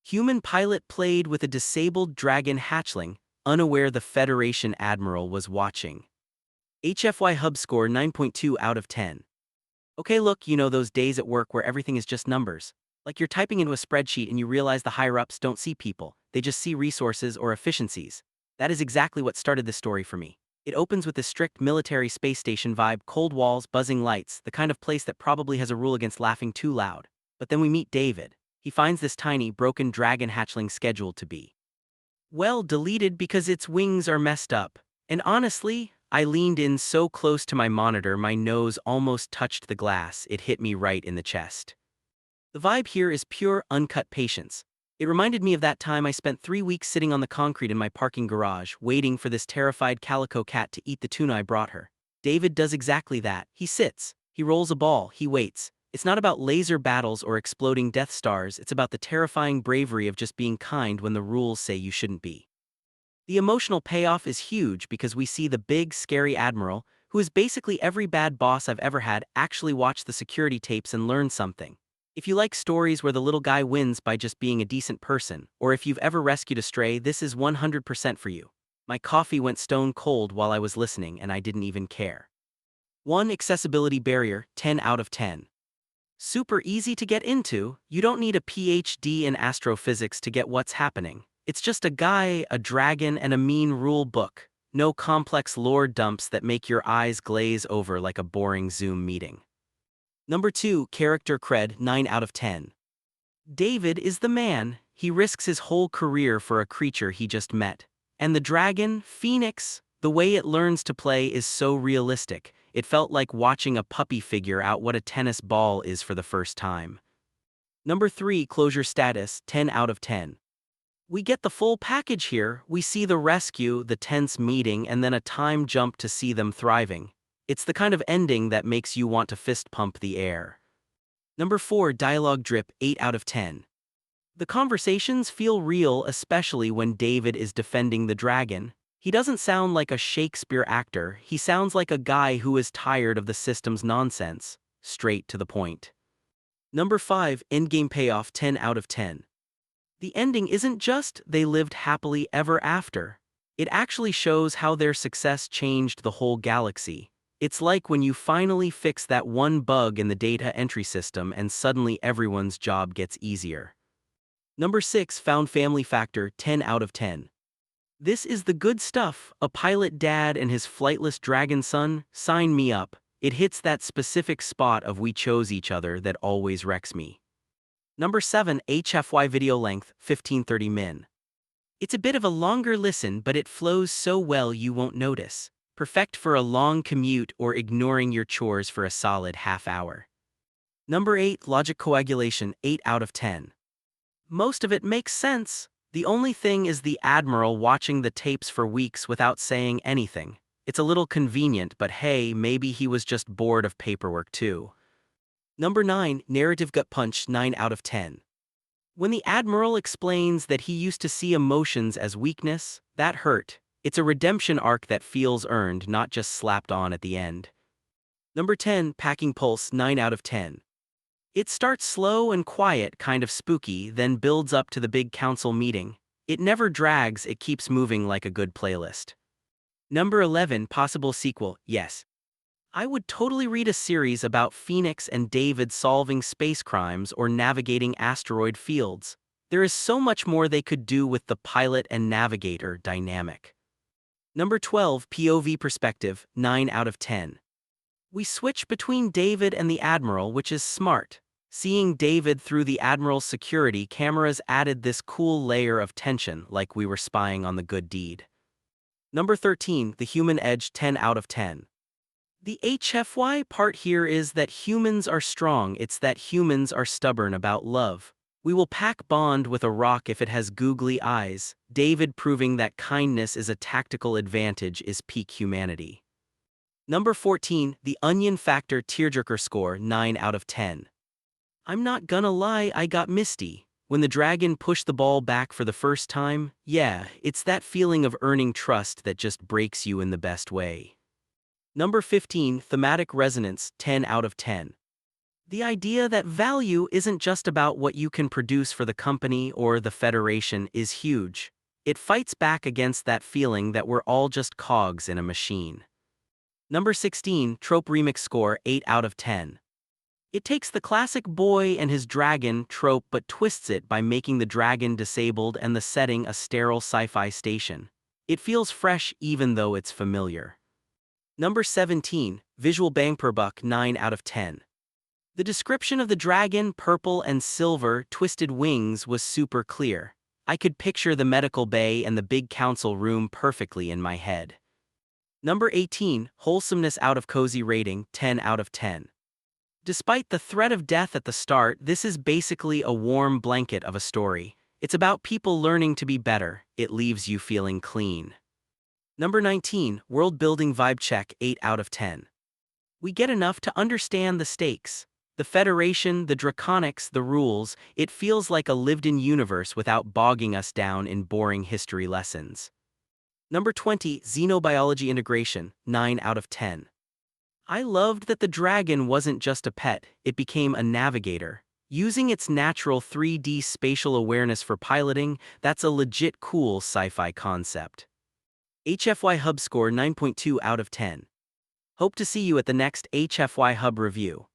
Human pilot played with a disabled dragon hatchling, unaware the Federation Admiral was watching. HFY Hub score 9.2 out of 10. Okay, look, those days at work where everything is just numbers. Like you're typing into a spreadsheet and you realize the higher-ups don't see people, they just see resources or efficiencies. That is exactly what started this story for me. It opens with this strict military space station vibe, cold walls, buzzing lights, the kind of place that probably has a rule against laughing too loud. But then we meet David. He finds this tiny, broken dragon hatchling scheduled to be, well, deleted because its wings are messed up. And honestly, I leaned in so close to my monitor my nose almost touched the glass. It hit me right in the chest. The vibe here is pure, uncut patience. It reminded me of that time I spent 3 weeks sitting on the concrete in my parking garage, waiting for this terrified calico cat to eat the tuna I brought her. David does exactly that. He sits, he rolls a ball, he waits. It's not about laser battles or exploding Death Stars, it's about the terrifying bravery of just being kind when the rules say you shouldn't be. The emotional payoff is huge because we see the big, scary Admiral, who is basically every bad boss I've ever had, actually watch the security tapes and learn something. If you like stories where the little guy wins by just being a decent person, or if you've ever rescued a stray, this is 100% for you. My coffee went stone cold while I was listening and I didn't even care. 1. Accessibility barrier, 10 out of 10. Super easy to get into, you don't need a PhD in astrophysics to get what's happening. It's just a guy, a dragon, and a mean rule book. No complex lore dumps that make your eyes glaze over like a boring Zoom meeting. Number 2, character cred, 9 out of 10. David is the man. He risks his whole career for a creature he just met. And the dragon, Phoenix, the way it learns to play is so realistic. It felt like watching a puppy figure out what a tennis ball is for the first time. Number 3, closure status, 10 out of 10. We get the full package here. We see the rescue, the tense meeting, and then a time jump to see them thriving. It's the kind of ending that makes you want to fist pump the air. Number 4, dialogue drip, 8 out of 10. The conversations feel real, especially when David is defending the dragon. He doesn't sound like a Shakespeare actor, he sounds like a guy who is tired of the system's nonsense. Straight to the point. Number 5, endgame payoff, 10 out of 10. The ending isn't just they lived happily ever after. It actually shows how their success changed the whole galaxy. It's like when you finally fix that one bug in the data entry system and suddenly everyone's job gets easier. Number 6, found family factor, 10 out of 10. This is the good stuff, a pilot dad and his flightless dragon son, sign me up. It hits that specific spot of we chose each other that always wrecks me. Number 7, HFY video length, 1530 min. It's a bit of a longer listen but it flows so well you won't notice. Perfect for a long commute or ignoring your chores for a solid half hour. Number 8, logic coagulation, 8 out of 10. Most of it makes sense. The only thing is the Admiral watching the tapes for weeks without saying anything. It's a little convenient, but hey, maybe he was just bored of paperwork too. Number 9, narrative gut punch, 9 out of 10. When the Admiral explains that he used to see emotions as weakness, that hurt. It's a redemption arc that feels earned, not just slapped on at the end. Number 10, packing pulse, 9 out of 10. It starts slow and quiet, kind of spooky, then builds up to the big council meeting. It never drags, it keeps moving like a good playlist. Number 11, possible sequel, yes. I would totally read a series about Phoenix and David solving space crimes or navigating asteroid fields. There is so much more they could do with the pilot and navigator dynamic. Number 12, POV perspective, 9 out of 10. We switch between David and the Admiral, which is smart. Seeing David through the Admiral's security cameras added this cool layer of tension, like we were spying on the good deed. Number 13, the human edge, 10 out of 10. The HFY part here is that humans are strong, it's that humans are stubborn about love. We will pack bond with a rock if it has googly eyes. David proving that kindness is a tactical advantage is peak humanity. Number 14, the onion factor tearjerker score, 9 out of 10. I'm not gonna lie, I got misty. When the dragon pushed the ball back for the first time, yeah, it's that feeling of earning trust that just breaks you in the best way. Number 15, thematic resonance, 10 out of 10. The idea that value isn't just about what you can produce for the company or the Federation is huge. It fights back against that feeling that we're all just cogs in a machine. Number 16, Trope Remix score 8 out of 10. It takes the classic boy and his dragon trope but twists it by making the dragon disabled and the setting a sterile sci-fi station. It feels fresh even though it's familiar. Number 17, Visual Bang Per Buck 9 out of 10. The description of the dragon, purple and silver, twisted wings was super clear. I could picture the medical bay and the big council room perfectly in my head. Number 18, Wholesomeness out of Cozy rating 10 out of 10. Despite the threat of death at the start, this is basically a warm blanket of a story. It's about people learning to be better. It leaves you feeling clean. Number 19, World Building Vibe Check 8 out of 10. We get enough to understand the stakes. The Federation, the Draconics, the rules, it feels like a lived-in universe without bogging us down in boring history lessons. Number 20, Xenobiology Integration, 9 out of 10. I loved that the dragon wasn't just a pet, it became a navigator. Using its natural 3D spatial awareness for piloting, that's a legit cool sci-fi concept. HFY Hub score 9.2 out of 10. Hope to see you at the next HFY Hub review.